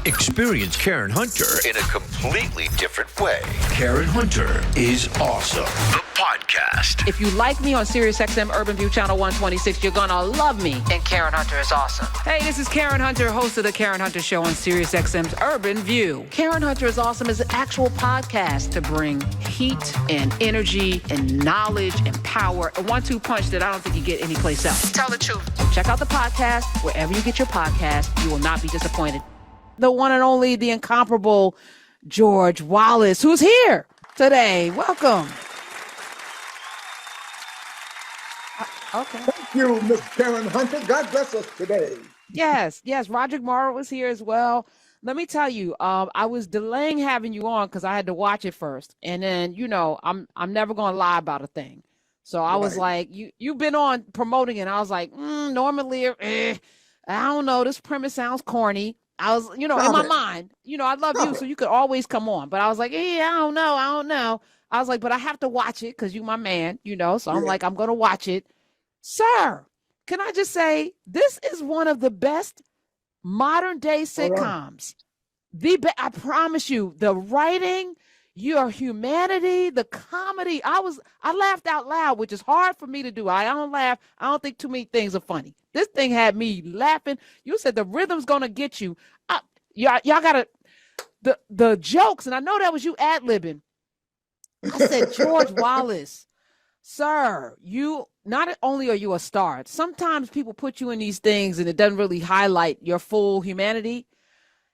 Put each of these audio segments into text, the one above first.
Experience Karen Hunter in a completely different way. Karen Hunter is awesome. The podcast. If you like me on SiriusXM Urban View Channel 126, you're gonna love me. And Karen Hunter is awesome. Hey, this is Karen Hunter, host of the Karen Hunter Show on SiriusXM's Urban View. Karen Hunter is awesome is an actual podcast to bring heat and energy and knowledge and power. A 1-2 punch that I don't think you get anyplace else. Tell the truth. Check out the podcast wherever you get your podcast. You will not be disappointed. The one and only, the incomparable George Wallace, who's here today. Welcome. Okay. Thank you, Miss Karen Hunter. God bless us today. Yes. Roderick Morrow was here as well. Let me tell you, I was delaying having you on because I had to watch it first. And then, I'm never going to lie about a thing. So I was like, you've been on promoting it. And I was like, Norman Lear, I don't know. This premise sounds corny. I was, in my mind, I love you, so you could always come on. But I was like, I don't know. I was like, but I have to watch it because you my man, So I'm like, I'm going to watch it. Sir, can I just say, this is one of the best modern day sitcoms. I promise you, the writing, your humanity, the comedy. I laughed out loud, which is hard for me to do. I don't laugh. I don't think too many things are funny. This thing had me laughing. You said the rhythm's gonna get you. Y'all gotta the jokes, and I know that was you ad-libbing. I said, George Wallace, sir, you not only are you a star. Sometimes people put you in these things, and it doesn't really highlight your full humanity.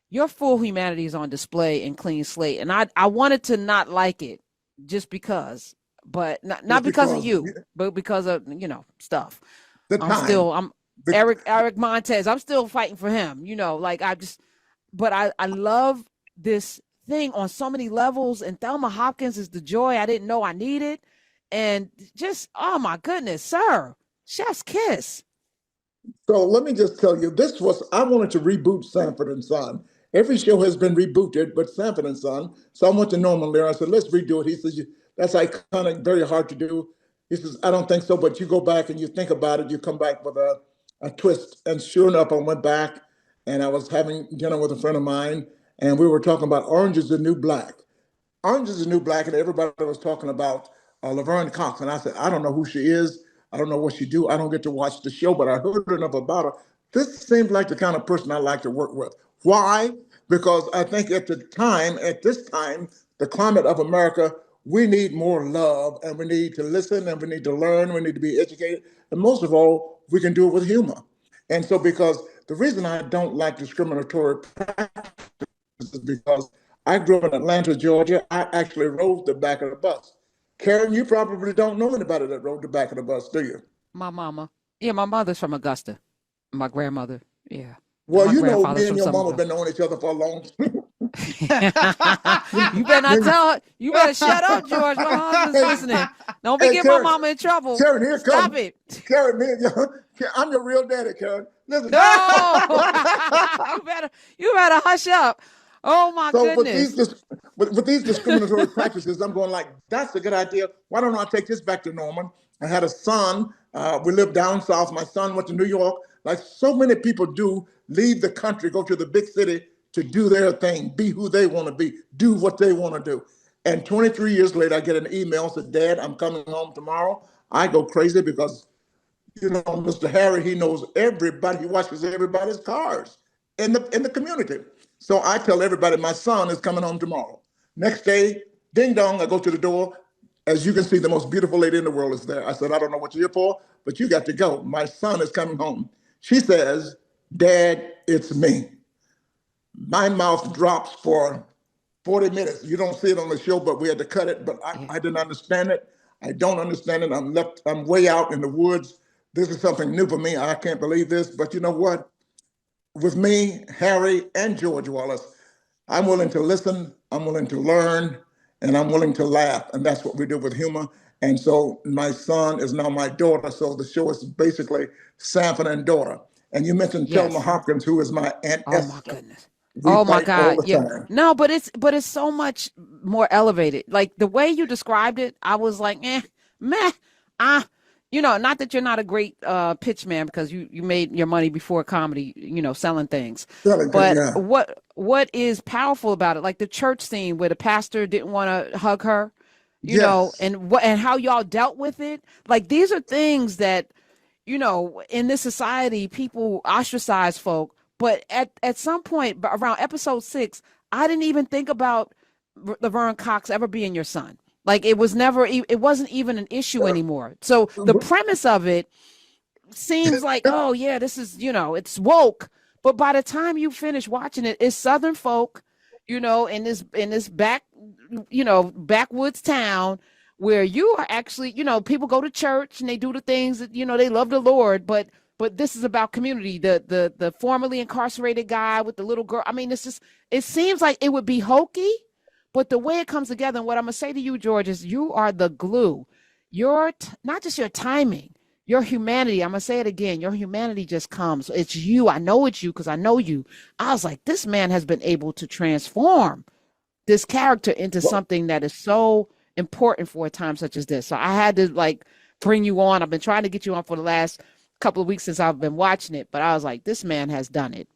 Your full humanity is on display in Clean Slate, and I wanted to not like it just because, but not because of you, but because of stuff. I'm Eric Montez. I'm still fighting for him. But I love this thing on so many levels. And Thelma Hopkins is the joy I didn't know I needed, and just oh my goodness, sir, chef's kiss. So let me just tell you, I wanted to reboot Sanford and Son. Every show has been rebooted, but Sanford and Son. So I went to Norman Lear. I said, let's redo it. He says, that's iconic, very hard to do. He says, I don't think so, but you go back and you think about it. You come back with a twist. And sure enough, I went back and I was having dinner with a friend of mine, and we were talking about Orange is the New Black. Orange is the New Black, and everybody was talking about Laverne Cox. And I said, I don't know who she is. I don't know what she do. I don't get to watch the show, but I heard enough about her. This seems like the kind of person I like to work with. Why? Because I think at this time, the climate of America, we need more love, and we need to listen, and we need to learn, we need to be educated. And most of all, we can do it with humor. And so because the reason I don't like discriminatory practices is because I grew up in Atlanta, Georgia. I actually rode the back of the bus. Karen, you probably don't know anybody that rode the back of the bus, do you? My mama. Yeah, my mother's from Augusta. My grandmother. Yeah. Well, me and your mama have been knowing each other for a long time. You better not tell her. You better shut up, George. My husband's listening. Don't be getting my mama in trouble. Karen, here Stop comes. it. Karen, I'm your real daddy, Karen. Listen. No. you better hush up. Oh my goodness. With these discriminatory practices, I'm going like, that's a good idea. Why don't I take this back to Norman? I had a son. We lived down south. My son went to New York. Like so many people do, leave the country, go to the big city to do their thing, be who they want to be, do what they want to do. And 23 years later, I get an email, said, Dad, I'm coming home tomorrow. I go crazy because, Mr. Harry, he knows everybody. He watches everybody's cars in the community. So I tell everybody, my son is coming home tomorrow. Next day, ding dong, I go to the door. As you can see, the most beautiful lady in the world is there. I said, I don't know what you're here for, but you got to go. My son is coming home. She says, Dad, it's me. My mouth drops for 40 minutes. You don't see it on the show, but we had to cut it. But I didn't understand it. I don't understand it. I'm way out in the woods. This is something new for me. I can't believe this. But you know what? With me, Harry, and George Wallace, I'm willing to listen, I'm willing to learn, and I'm willing to laugh. And that's what we do with humor. And so my son is now my daughter. So the show is basically Sanford and daughter. And you mentioned Thelma Hopkins, who is my Aunt Esther. Oh my goodness. Oh my God. Yeah. No, but it's so much more elevated. Like the way you described it, I was like, meh, not that you're not a great pitch man, because you made your money before comedy, selling things. But Yeah. what is powerful about it, like the church scene where the pastor didn't want to hug her, Yes. and how y'all dealt with it. Like, these are things that, in this society, people ostracize folk. But at some point around episode 6, I didn't even think about Laverne Cox ever being your son. Like, it wasn't even an issue anymore. So the premise of it seems like, oh yeah, this is, it's woke. But by the time you finish watching it, it's Southern folk, in this backwoods town where you are actually, people go to church and they do the things that, they love the Lord, but this is about community. The formerly incarcerated guy with the little girl. I mean, it seems like it would be hokey, but the way it comes together, and what I'm gonna say to you, George, is you are the glue. Not just your timing, your humanity. I'm gonna say it again. Your humanity just comes. It's you. I know it's you because I know you. I was like, this man has been able to transform this character into something that is so important for a time such as this. So I had to bring you on. I've been trying to get you on for the last couple of weeks since I've been watching it, but I was like, this man has done it.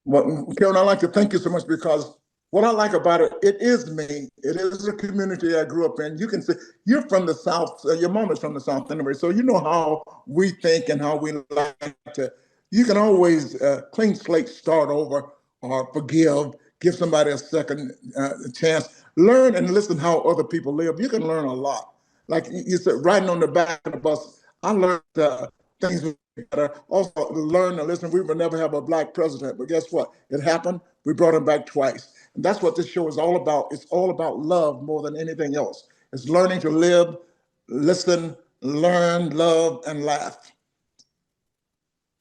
Well, Karen, I'd like to thank you so much, because what I like about it, it is me. It is a community I grew up in. You can say you're from the South. Your mom is from the South anyway, so you know how we think and how we like to. You can always clean slate, start over, or forgive, give somebody a second chance, learn and listen how other people live. You can learn a lot. Like you said, riding on the back of the bus, I learned things we gotta also learn and listen. We will never have a black president, but guess what? It happened. We brought him back twice. And that's what this show is all about. It's all about love more than anything else. It's learning to live, listen, learn, love, and laugh.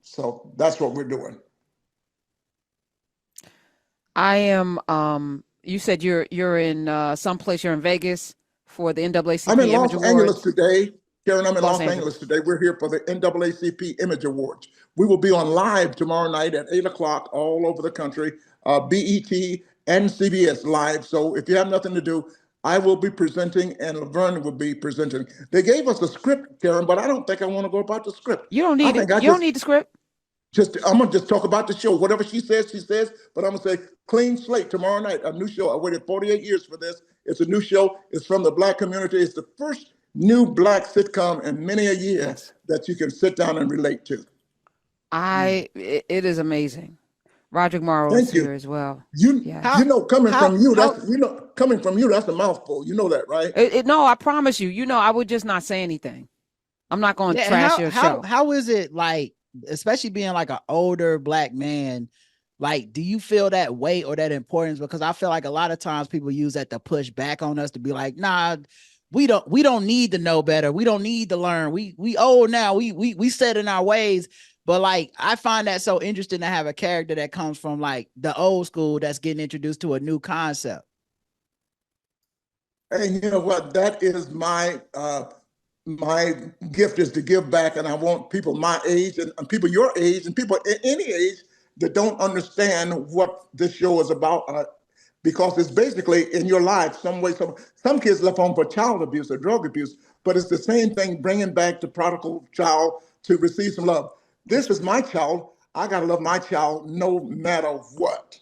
So that's what we're doing. I am, you said you're in someplace, you're in Vegas for the NAACP I'm in Image Los Angeles Awards. today. Karen, I'm in Los Los Angeles Angeles. today. We're here for the NAACP Image Awards. We will be on live tomorrow night at 8 o'clock all over the country, BET and CBS live. So if you have nothing to do, I will be presenting and Laverne will be presenting. They gave us a script, Karen, but I don't think I want to go about the script. You don't need I it. think I You don't need the script. I'm gonna just talk about the show. Whatever she says, but I'm gonna say Clean Slate tomorrow night, a new show. I waited 48 years for this. It's a new show. It's from the Black community. It's the first new Black sitcom in many a year Yes. that you can sit down and relate to. It is amazing. Roderick Morrow is Thank here you. as well. You Yes. you know coming from you, that's a mouthful. You know that, right? No, I promise you. I would just not say anything. I'm not going to trash your show. How is it, like, especially being like an older Black man? Like, do you feel that weight or that importance? Because I feel like a lot of times people use that to push back on us, to be like, nah, we don't need to know better. We don't need to learn. We old now. We set in our ways. But like, I find that so interesting to have a character that comes from like the old school that's getting introduced to a new concept. And you know what? That is my gift, is to give back, and I want people my age and people your age and people any age that don't understand what this show is about, because it's basically in your life some way. Some kids left home for child abuse or drug abuse, but it's the same thing, bringing back the prodigal child to receive some love. This is my child. I gotta love my child no matter what.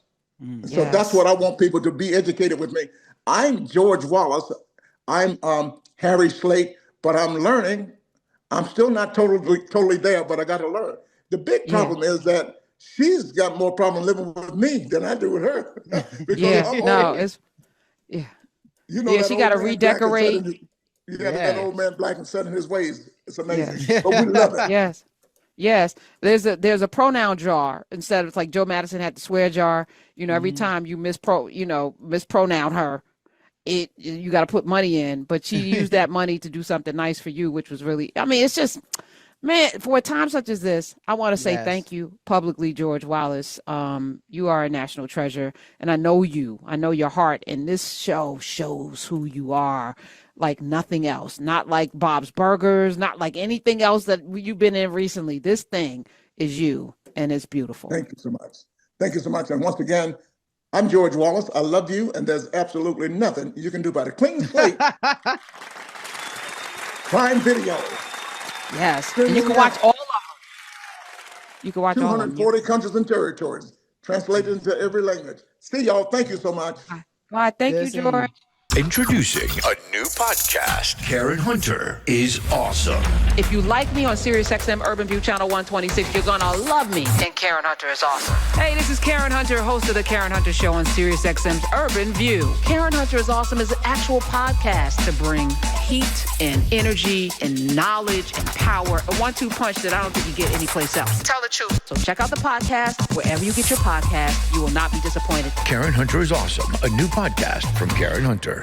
So that's what I want people to be educated with me. I'm George Wallace. I'm Harry Slate, but I'm learning. I'm still not totally there, but I got to learn. The big problem is that she's got more problem living with me than I do with her. Yeah, no, it's you know, that she old got to man redecorate. That old man black and set in his ways. It's amazing, Yes. but we love it. Yes. There's a pronoun jar instead of, like, Joe Madison had the swear jar. Every time you mispronoun her, you got to put money in. But she used that money to do something nice for you, which was really, I mean, it's just, man, for a time such as this, I want to say thank you publicly, George Wallace. You are a national treasure, and I know your heart, and this show shows who you are like nothing else. Not like Bob's Burgers, not like anything else that you've been in recently. This thing is you, and it's beautiful. Thank you so much. Thank you so much. And once again, I'm George Wallace. I love you, and there's absolutely nothing you can do about it. Clean Slate. Prime Video. Yes. Then And you we can have watch all of them. You can watch all of them. 240 countries and territories, translated into every language. See y'all. Thank you so much. All right. Thank Good you, seeing George. Introducing A new podcast. Karen Hunter is awesome. If you like me on SiriusXM Urban View Channel 126, you're gonna love me. And Karen Hunter is awesome. Hey, this is Karen Hunter, host of the Karen Hunter Show on SiriusXM's Urban View. Karen Hunter is awesome is an actual podcast to bring heat and energy and knowledge and power. A 1-2 punch that I don't think you get anyplace else. Tell the truth. So check out the podcast wherever you get your podcast. You will not be disappointed. Karen Hunter is awesome. A new podcast from Karen Hunter.